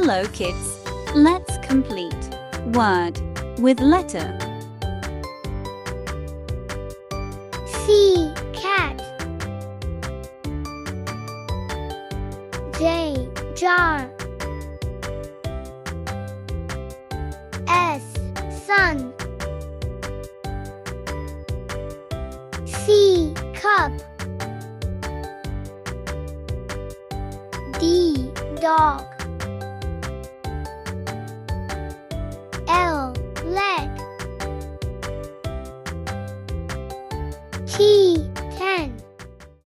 Hello kids! Let's complete word with letter. C. Cat. J. Jar. S. Sun. C. Cup. D. Dog.